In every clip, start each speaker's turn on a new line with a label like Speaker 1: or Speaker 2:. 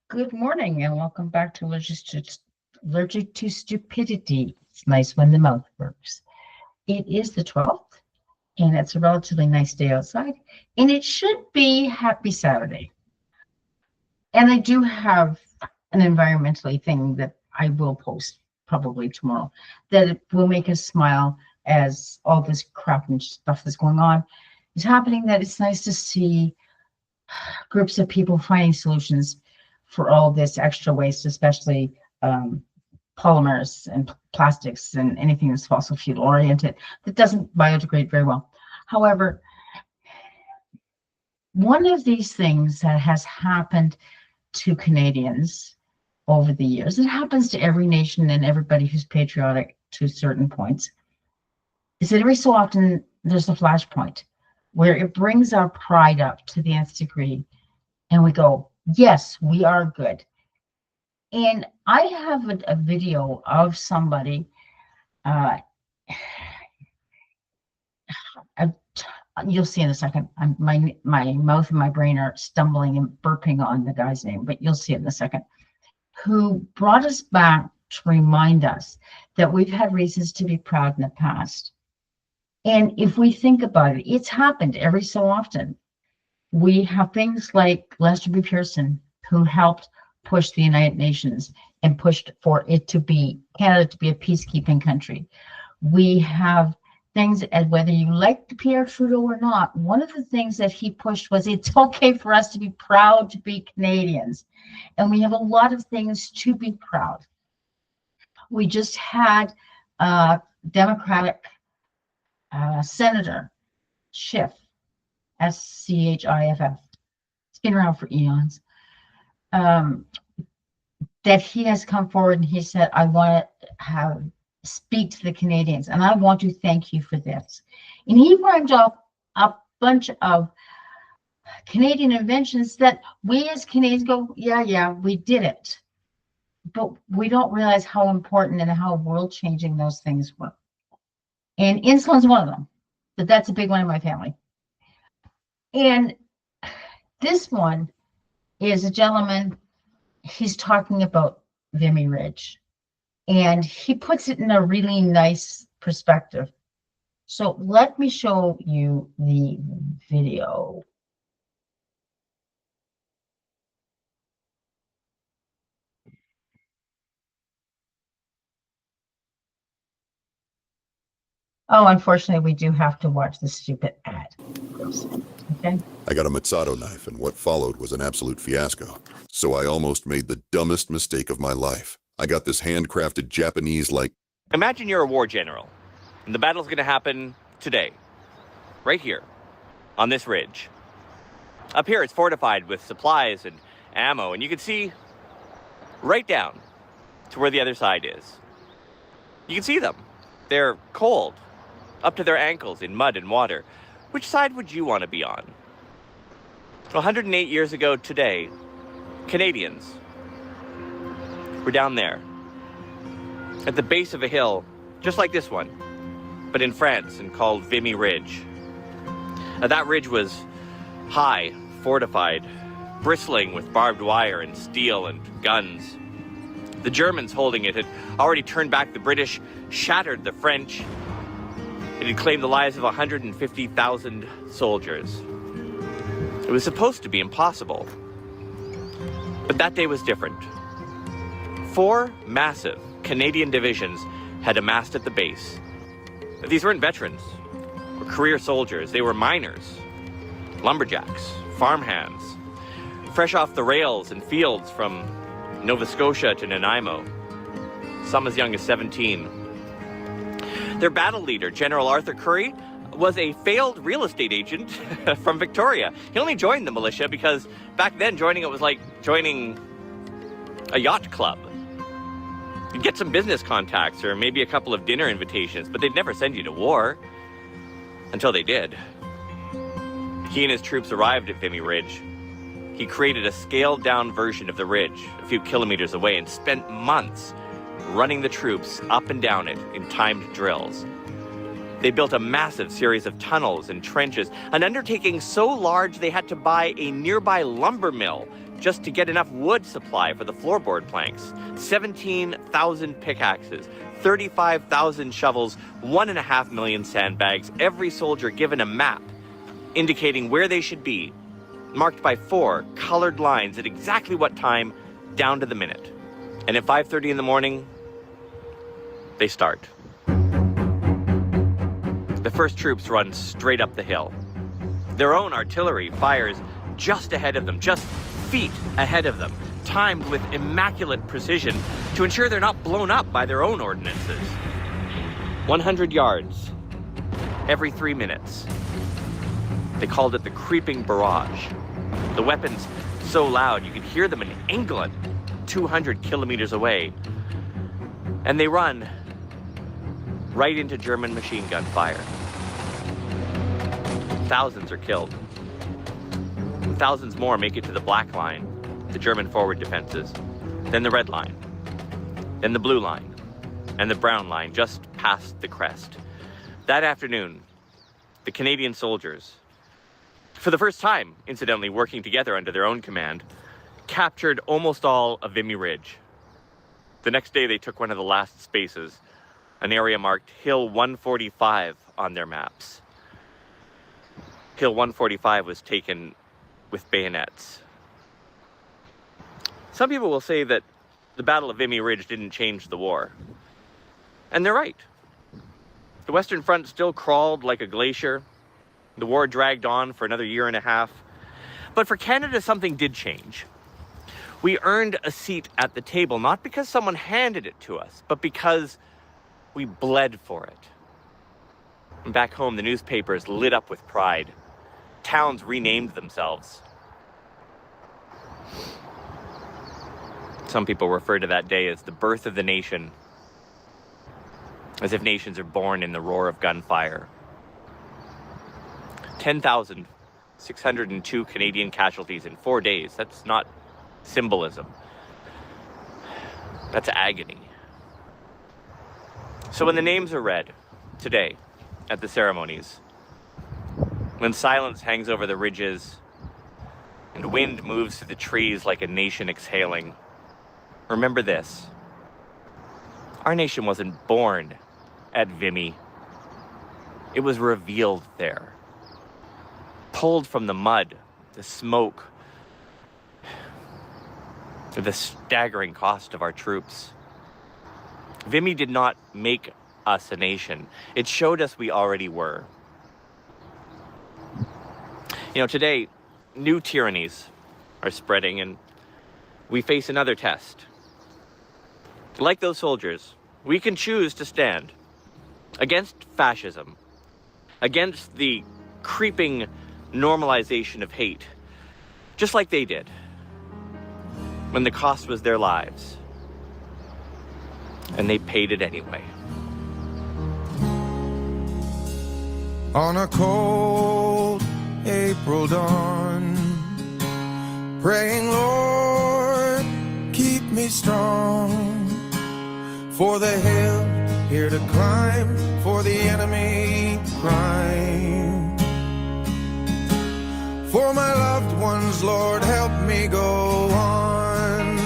Speaker 1: Good morning and welcome back to Allergic to Stupidity. It's nice when the mouth works. It is the 12th and it's a relatively nice day outside and it should be Happy Saturday. And I do have an environmentally thing that I will post probably tomorrow that it will make us smile as all this crap and stuff that's going on is happening, that it's nice to see groups of people finding solutions for all this extra waste, especially polymers and plastics and anything that's fossil fuel oriented that doesn't biodegrade very well. However, one of these things that has happened to Canadians over the years, it happens to every nation and everybody who's patriotic to certain points, is that every so often there's a flashpoint where it brings our pride up to the nth degree and we go, yes, we are good. And I have a video of somebody, you'll see in a second, my mouth and my brain are stumbling and burping on the guy's name, but you'll see it in a second, who brought us back to remind us that we've had reasons to be proud in the past. And if we think about it, it's happened every so often. We have things like Lester B. Pearson, who helped push the United Nations and pushed for it to be, Canada to be a peacekeeping country. We have things, and whether you like Pierre Trudeau or not, one of the things that he pushed was it's okay for us to be proud to be Canadians. And we have a lot of things to be proud. We just had Democratic Senator Schiff, Schiff. It's been around for eons. That he has come forward and he said, I want to speak to the Canadians and I want to thank you for this. And he rhymed up a bunch of Canadian inventions that we as Canadians go, yeah, we did it. But we don't realize how important and how world-changing those things were. And insulin's one of them, but that's a big one in my family. And this one is a gentleman, he's talking about Vimy Ridge, and he puts it in a really nice perspective. So let me show you the video. Oh, unfortunately, we do have to watch the stupid ad. Okay.
Speaker 2: I got a Mazzato knife, and what followed was an absolute fiasco. So I almost made the dumbest mistake of my life. I got this handcrafted Japanese-like...
Speaker 3: Imagine you're a war general, and the battle's going to happen today, right here, on this ridge. Up here, it's fortified with supplies and ammo, and you can see right down to where the other side is. You can see them. They're cold, up to their ankles in mud and water. Which side would you want to be on? 108 years ago today, Canadians were down there, at the base of a hill, just like this one, but in France and called Vimy Ridge. That ridge was high, fortified, bristling with barbed wire and steel and guns. The Germans holding it had already turned back the British, shattered the French. It had claimed the lives of 150,000 soldiers. It was supposed to be impossible. But that day was different. 4 massive Canadian divisions had amassed at the base. These weren't veterans or career soldiers. They were miners, lumberjacks, farmhands, fresh off the rails and fields from Nova Scotia to Nanaimo, some as young as 17. Their battle leader, General Arthur Currie, was a failed real estate agent from Victoria. He only joined the militia because back then joining it was like joining a yacht club. You'd get some business contacts or maybe a couple of dinner invitations, but they'd never send you to war. Until they did. He and his troops arrived at Vimy Ridge. He created a scaled-down version of the ridge a few kilometers away and spent months running the troops up and down it in timed drills. They built a massive series of tunnels and trenches, an undertaking so large they had to buy a nearby lumber mill just to get enough wood supply for the floorboard planks. 17,000 pickaxes, 35,000 shovels, 1.5 million sandbags, every soldier given a map indicating where they should be, marked by 4 colored lines at exactly what time, down to the minute. And at 5:30 in the morning, they start. The first troops run straight up the hill. Their own artillery fires just ahead of them, just feet ahead of them, timed with immaculate precision to ensure they're not blown up by their own ordnances. 100 yards every 3 minutes. They called it the creeping barrage. The weapons so loud you could hear them in England, 200 kilometers away. And they run right into German machine gun fire. Thousands are killed. And thousands more make it to the black line, the German forward defenses, then the red line, then the blue line, and the brown line just past the crest. That afternoon, the Canadian soldiers, for the first time, incidentally, working together under their own command, captured almost all of Vimy Ridge. The next day, they took one of the last spaces, an area marked Hill 145 on their maps. Hill 145 was taken with bayonets. Some people will say that the Battle of Vimy Ridge didn't change the war. And they're right. The Western Front still crawled like a glacier. The war dragged on for another 1.5 years. But for Canada, something did change. We earned a seat at the table, not because someone handed it to us, but because we bled for it. And back home, the newspapers lit up with pride. Towns renamed themselves. Some people refer to that day as the birth of the nation, as if nations are born in the roar of gunfire. 10,602 Canadian casualties in 4 days. That's not symbolism. That's agony. So when the names are read today at the ceremonies, when silence hangs over the ridges and wind moves through the trees like a nation exhaling, remember this. Our nation wasn't born at Vimy. It was revealed there. Pulled from the mud, the smoke, the staggering cost of our troops. Vimy did not make us a nation. It showed us we already were. You know, today, new tyrannies are spreading and we face another test. Like those soldiers, we can choose to stand against fascism, against the creeping normalization of hate, just like they did when the cost was their lives. And they paid it anyway.
Speaker 4: On a cold April dawn, praying, Lord, keep me strong, for the hill here to climb, for the enemy crime. For my loved ones, Lord, help me go on.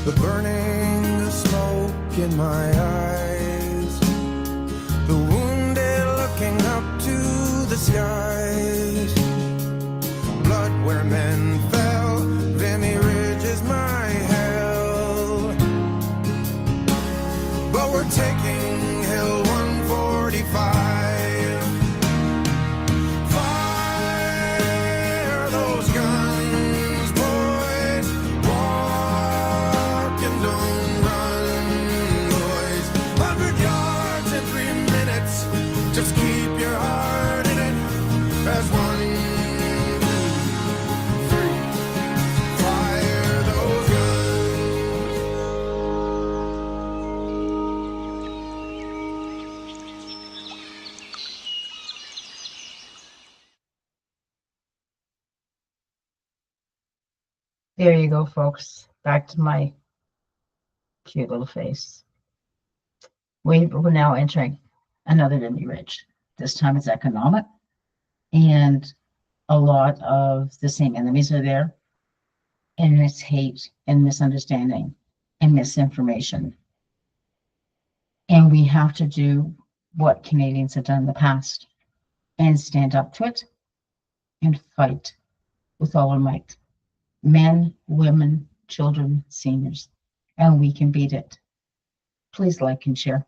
Speaker 4: The burning smoke in my eyes, the wounded looking up to the skies. Blood where men fell, Vimy Ridge is my hell. But we're taking Hill 145. Fire those guns, boys. Walk and don't run, boys. 100 yards in 3 minutes. Just keep your heart in it. As 1, 2, 3. Fire those guns.
Speaker 1: There you go, folks. Back to my cute little face. We're now entering another Vimy Ridge. This time it's economic and a lot of the same enemies are there, and it's hate and misunderstanding and misinformation. And we have to do what Canadians have done in the past and stand up to it and fight with all our might. Men, women, children, seniors, and we can beat it. Please like and share.